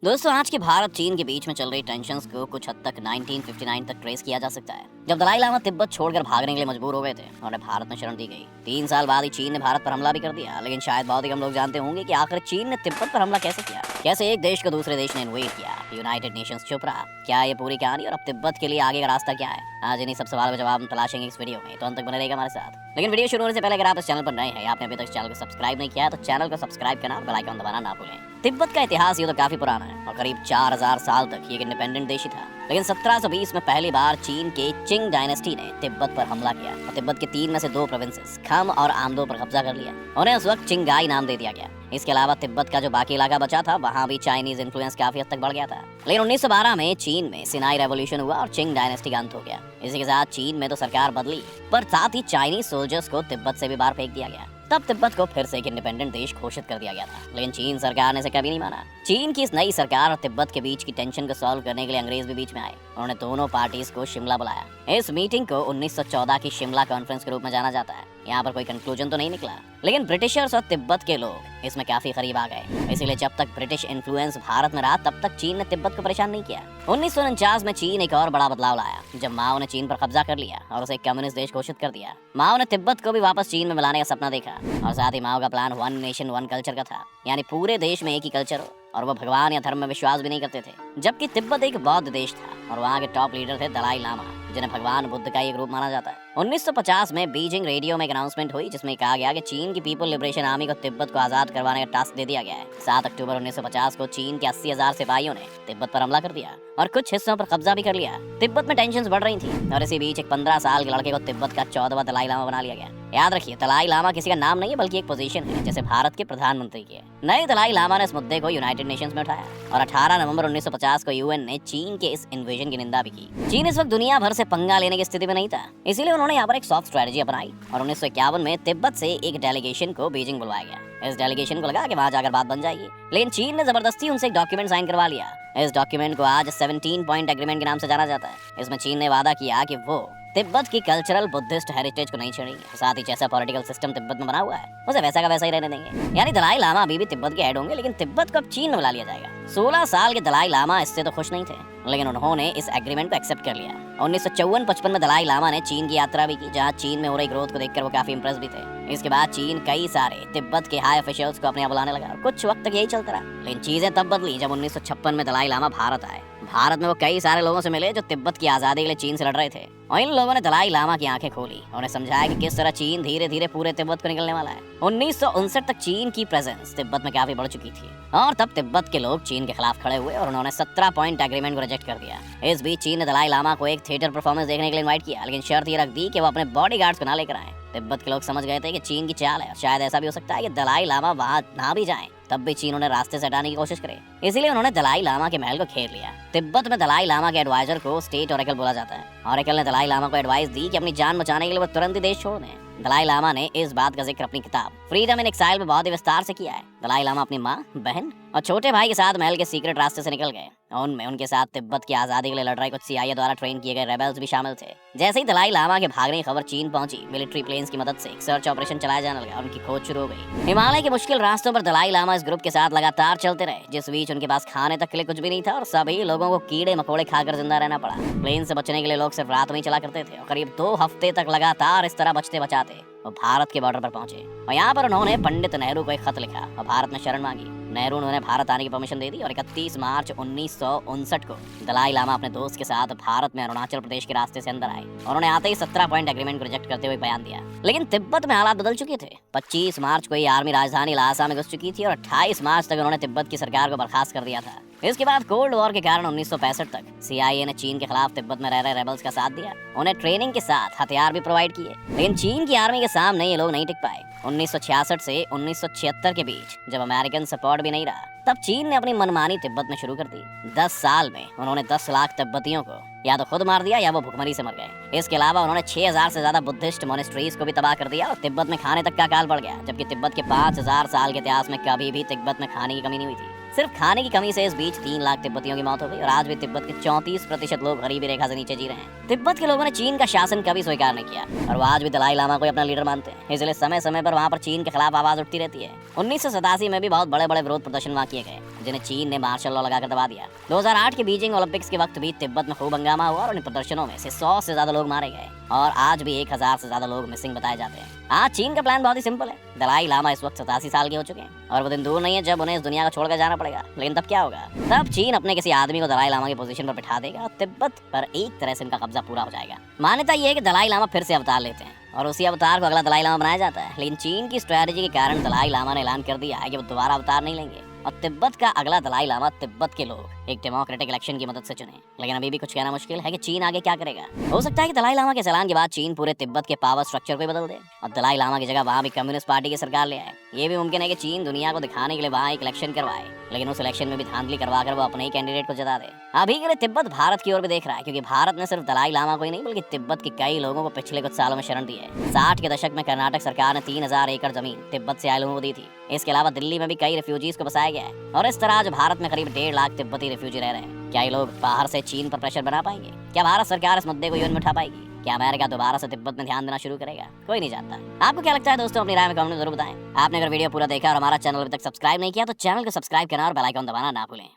दोस्तों, आज के भारत चीन के बीच में चल रही टेंशन्स को कुछ हद तक 1959 तक ट्रेस किया जा सकता है, जब दलाई लामा तिब्बत छोड़कर भागने के लिए मजबूर हो गए थे और उन्हें भारत में शरण दी गई। 3 साल बाद ही चीन ने भारत पर हमला भी कर दिया, लेकिन शायद बहुत ही कम लोग जानते होंगे कि आखिर चीन ने तिब्बत पर हमला कैसे किया, कैसे एक देश को दूसरे देश ने इन्वेड किया, यूनाइटेड नेशंस चुप रहा। क्या ये पूरी कहानी और अब तिब्बत के लिए आगे का रास्ता क्या है, आज इन्हीं सब सवालों का जवाब हम तलाशेंगे इस वीडियो में, तो अंत तक बने रहेगा हमारे साथ। लेकिन वीडियो शुरू होने से पहले अगर आप इस चैनल पर नए हैं, आपने अभी तक इस चैनल को सब्सक्राइब नहीं किया है, तो चैनल को सब्सक्राइब करना और बेल आइकन दबाना ना भूलें। तिब्बत का इतिहास ये तो काफी पुराना है और करीब 4000 साल तक ये एक इंडिपेंडेंट देश ही था, लेकिन 1720 में पहली बार चीन के चिंग डायनेस्टी ने तिब्बत पर हमला किया और तिब्बत के 3 में से 2 प्रोविंसेस खम और आमदो पर कब्जा कर लिया। उन्हें उस वक्त चिंगाई नाम दे दिया गया। इसके अलावा तिब्बत का जो बाकी इलाका बचा था, वहाँ भी चाइनीज इन्फ्लुएंस काफी हद तक बढ़ गया था। लेकिन 1912 में चीन में सिनाई रेवोल्यूशन हुआ और चिंग डायनेस्टी का अंत हो गया। इसी के साथ चीन में तो सरकार बदली, पर साथ ही चाइनीज सोल्जर्स को तिब्बत से भी बाहर फेंक दिया गया। तब तिब्बत को फिर से एक इंडिपेंडेंट देश घोषित कर दिया गया था, लेकिन चीन सरकार ने इसे कभी नहीं माना। चीन की इस नई सरकार और तिब्बत के बीच की टेंशन को सॉल्व करने के लिए अंग्रेज भी बीच में आए। उन्होंने दोनों पार्टीज को शिमला बुलाया। इस मीटिंग को 1914 की शिमला कॉन्फ्रेंस के रूप में जाना जाता है। यहाँ पर कोई कंक्लूजन तो नहीं निकला, लेकिन ब्रिटिशर्स और तिब्बत के लोग इसमें काफी करीब आ गए। इसीलिए जब तक ब्रिटिश इन्फ्लुएंस भारत में रहा, तब तक चीन ने तिब्बत को परेशान नहीं किया। 1949 में चीन एक और बड़ा बदलाव लाया, जब माओ ने चीन पर कब्जा कर लिया और उसे एक कम्युनिस्ट देश घोषित कर दिया। माओ ने तिब्बत को भी वापस चीन में मिलाने का सपना देखा और साथ ही माओ का प्लान 1 नेशन 1 कल्चर का था, यानी पूरे देश में एक ही कल्चर हो, और वो भगवान या धर्म में विश्वास भी नहीं करते थे। जबकि तिब्बत एक बौद्ध देश था और वहाँ के टॉप लीडर थे दलाई लामा, जिन्हें भगवान बुद्ध का एक रूप माना जाता है। 1950 में बीजिंग रेडियो में एक अनाउंसमेंट हुई, जिसमें कहा गया कि चीन की पीपल लिबरेशन आर्मी को तिब्बत को आजाद करवाने का टास्क दे दिया गया है। 7 अक्टूबर 1950 को चीन के 80,000 सिपाहियों ने तिब्बत पर हमला कर दिया और कुछ हिस्सों पर कब्जा भी कर लिया। तिब्बत में टेंशन्स बढ़ रही थी और इसी बीच एक 15 साल के लड़के को तिब्बत का 14वां दलाई लामा बना लिया गया। याद रखिए, दलाई लामा किसी का नाम नहीं है, बल्कि एक पोजीशन है, जैसे भारत के प्रधानमंत्री की है। नए दलाई लामा ने इस मुद्दे को यूनाइटेड नेशंस में उठाया और 18 नवंबर 1950 को यूएन ने चीन के इस इन्वेजन की निंदा भी की। चीन इस वक्त दुनिया भर से पंगा लेने की स्थिति में नहीं था, इसीलिए उन्होंने यहाँ पर एक सॉफ्ट स्ट्रेटजी अपनाई और 1951 में तिब्बत से एक डेलीगेशन को बीजिंग बुलवाया गया। इस डेलीगेशन को लगा कि वहाँ जाकर बात बन जाएगी, लेकिन चीन ने जबरदस्ती उनसे एक डॉक्यूमेंट साइन करवा लिया। इस डॉक्यूमेंट को आज 17 पॉइंट एग्रीमेंट के नाम से जाना जाता है। इसमें चीन ने वादा किया कि वो तिब्बत की कल्चरल बुद्धिस्ट हेरिटेज को नहीं छेड़ेंगे, साथ ही जैसा पॉलिटिकल सिस्टम तिब्बत में बना हुआ है उसे वैसा का वैसा ही रहने देंगे। यानी दलाई लामा अभी भी तिब्बत के हेड होंगे, लेकिन तिब्बत को अब चीन में बुला लिया जाएगा। 16 साल के दलाई लामा इससे तो खुश नहीं थे, लेकिन उन्होंने इस एग्रीमेंट को एक्सेप्ट कर लिया। 1954-55 में दलाई लामा ने चीन की यात्रा भी की, जहाँ चीन में हो रही ग्रोथ को देखकर वो काफी इंप्रेस भी थे। इसके बाद चीन कई सारे तिब्बत के हाई ऑफिशियल्स को अपने यहाँ बुलाने लगा और कुछ वक्त तक यही चलता रहा। लेकिन चीजें तब बदली जब 1956 में दलाई लामा भारत आए। भारत में वो कई सारे लोगों से मिले जो तिब्बत की आजादी के लिए चीन से लड़ रहे थे, और इन लोगों ने दलाई लामा की आंखें खोली। उन्हें समझाया कि किस तरह चीन धीरे धीरे पूरे तिब्बत को निकलने वाला है। 1959 तक चीन की प्रेजेंस तिब्बत में काफी बढ़ चुकी थी और तब तिब्बत के लोग चीन के खिलाफ खड़े हुए और उन्होंने 17 पॉइंट एग्रीमेंट को रिजेक्ट कर दिया। इस बीच चीन ने दलाई लामा को एक थिएटर परफॉर्मेंस देखने के लिए इनवाइट किया, लेकिन शर्त ये रख दी कि वो अपने बॉडीगार्ड्स को ना लेकर आए। तिब्बत के लोग समझ गए थे कि चीन की चाल है, शायद ऐसा भी हो सकता है कि दलाई लामा वहां ना भी जाएं, तब भी चीन उन्हें रास्ते से हटाने की कोशिश करे। इसीलिए उन्होंने दलाई लामा के महल को घेर लिया। तिब्बत में दलाई लामा के एडवाइजर को स्टेट ऑरेकल बोला जाता है। ऑरेकल ने दलाई लामा को एडवाइस दी कि अपनी जान बचाने के लिए वो तुरंत ही देश छोड़ दें। दलाई लामा ने इस बात का जिक्र अपनी किताब फ्रीडम इन एक्साइल में बहुत ही विस्तार से किया है। दलाई लामा अपनी माँ, बहन और छोटे भाई के साथ महल के सीक्रेट रास्ते से निकल गए। उनमें उनके साथ तिब्बत की आजादी के लिए लड़ रहे कुछ CIA द्वारा ट्रेन किए गए रेबल्स भी शामिल थे। जैसे ही दलाई लामा के भागने की खबर चीन पहुंची, मिलिट्री प्लेन्स की मदद से एक सर्च ऑपरेशन चलाया जाने लगा और उनकी खोज शुरू हो गई। हिमालय के मुश्किल रास्तों पर दलाई लामा इस ग्रुप के साथ लगातार चलते रहे, जिस बीच उनके पास खाने तक के लिए कुछ भी नहीं था और सभी लोगों को कीड़े मकोड़े खाकर जिंदा रहना पड़ा। प्लेन से बचने के लिए लोग सिर्फ रात में ही चला करते थे और करीब 2 हफ्ते तक लगातार इस तरह बचते बचाते वो भारत के बॉर्डर पर पहुंचे और यहाँ पर उन्होंने पंडित नेहरू को एक खत लिखा और भारत में शरण मांगी। नेहरू ने उन्हें भारत आने की परमिशन दे दी और 31 मार्च 1959 को दलाई लामा अपने दोस्त के साथ भारत में अरुणाचल प्रदेश के रास्ते से अंदर आए और उन्होंने आते ही 17 पॉइंट एग्रीमेंट को रिजेक्ट करते हुए बयान दिया। लेकिन तिब्बत में हालात बदल चुके थे। 25 मार्च को ये आर्मी राजधानी ल्हासा में घुस चुकी थी और 28 मार्च तक उन्होंने तिब्बत की सरकार को बर्खास्त कर दिया था। इसके बाद कोल्ड वॉर के कारण 1965 तक CIA ने चीन के खिलाफ तिब्बत में रह रहे रेबल्स का साथ दिया, उन्हें ट्रेनिंग के साथ हथियार भी प्रोवाइड किए, लेकिन चीन की आर्मी के सामने ये लोग नहीं टिक पाए। 1966 से 1976 के बीच जब अमेरिकन सपोर्ट भी नहीं रहा, तब चीन ने अपनी मनमानी तिब्बत में शुरू कर दी। 10 साल में उन्होंने 10 लाख तिब्बतियों को या तो खुद मार दिया या वो भुखमरी से मर गए। इसके अलावा उन्होंने 6000 से ज्यादा बुद्धिस्ट मोनेस्ट्रीज को भी तबाह कर दिया और तिब्बत में खाने तक का अकाल पड़ गया, जबकि तिब्बत के 5000 साल के इतिहास में कभी भी तिब्बत में खाने की कमी नहीं हुई थी। सिर्फ खाने की कमी से इस बीच 3 लाख तिब्बतियों की मौत हो गई और आज भी तिब्बत के 34% लोग गरीबी रेखा से नीचे जी रहे हैं। तिब्बत के लोगों ने चीन का शासन कभी स्वीकार नहीं किया और वो आज भी दलाई लामा को अपना लीडर मानते हैं, इसलिए समय समय पर वहाँ पर चीन के खिलाफ आवाज उठती रहती है। 1987 में भी बहुत बड़े बड़े विरोध प्रदर्शन वहाँ किए गए, जिन्हें चीन ने मार्शल लॉ लगाकर दबा दिया। 2008 के बीजिंग ओलंपिक्स के वक्त भी तिब्बत में खूब हंगामा हुआ और इन प्रदर्शनों में से 100 से ज्यादा लोग मारे गए और आज भी 1000 से ज्यादा लोग मिसिंग बताए जाते हैं। आज चीन का प्लान बहुत ही सिंपल है। दलाई लामा इस वक्त 87 साल के हो चुके हैं और वो दिन दूर नहीं है जब उन्हें इस दुनिया को छोड़कर जाना पड़ेगा। लेकिन तब क्या होगा? तब चीन अपने किसी आदमी को दलाई लामा की पोजीशन पर बिठा देगा और तिब्बत पर एक तरह से इनका कब्जा पूरा हो जाएगा। मान्यता ये है कि दलाई लामा फिर से अवतार लेते हैं और उसी अवतार को अगला दलाई लामा बनाया जाता है। लेकिन चीन की स्ट्रेटजी के कारण दलाई लामा ने ऐलान कर दिया है कि वो दोबारा अवतार नहीं लेंगे और तिब्बत का अगला दलाई लामा तिब्बत के लोग एक डेमोक्रेटिक इलेक्शन की मदद से चुने। लेकिन अभी भी कुछ कहना मुश्किल है कि चीन आगे क्या करेगा। हो सकता है कि दलाई लामा के ऐलान के बाद चीन पूरे तिब्बत के पावर स्ट्रक्चर को ही बदल दे और दलाई लामा की जगह वहाँ भी कम्युनिस्ट पार्टी की सरकार ले आए। ये भी मुमकिन है कि चीन दुनिया को दिखाने के लिए वहाँ एक इलेक्शन करवाए, लेकिन उस इलेक्शन में भी धांधली करवाकर वो अपने ही कैंडिडेट को जिता दे। अभी के लिए तिब्बत भारत की ओर भी देख रहा है, क्योंकि भारत ने सिर्फ दलाई लामा को ही नहीं बल्कि तिब्बत के कई लोगों को पिछले कुछ सालों में शरण दी है। 60 के दशक में कर्नाटक सरकार ने 3000 एकड़ जमीन तिब्बत से आए लोगों को दी थी। इसके अलावा दिल्ली में भी कई रिफ्यूजीज को बसाया गया है और इस तरह आज भारत में करीब 1.5 लाख तिब्बती रिफ्यूजी रह रहे हैं। क्या ये लोग बाहर से चीन पर प्रेशर बना पाएंगे? क्या भारत सरकार इस मुद्दे को यूं में उठा पाएगी? क्या अमेरिका दोबारा से तिब्बत में ध्यान देना शुरू करेगा? कोई नहीं जानता। आपको क्या लगता है दोस्तों? अपनी राय में कमेंट में जरूर बताएं। आपने अगर वीडियो पूरा देखा और हमारा चैनल अभी तक सब्सक्राइब नहीं किया तो चैनल को सब्सक्राइब करना और बेल आइकन दबाना ना भूलें।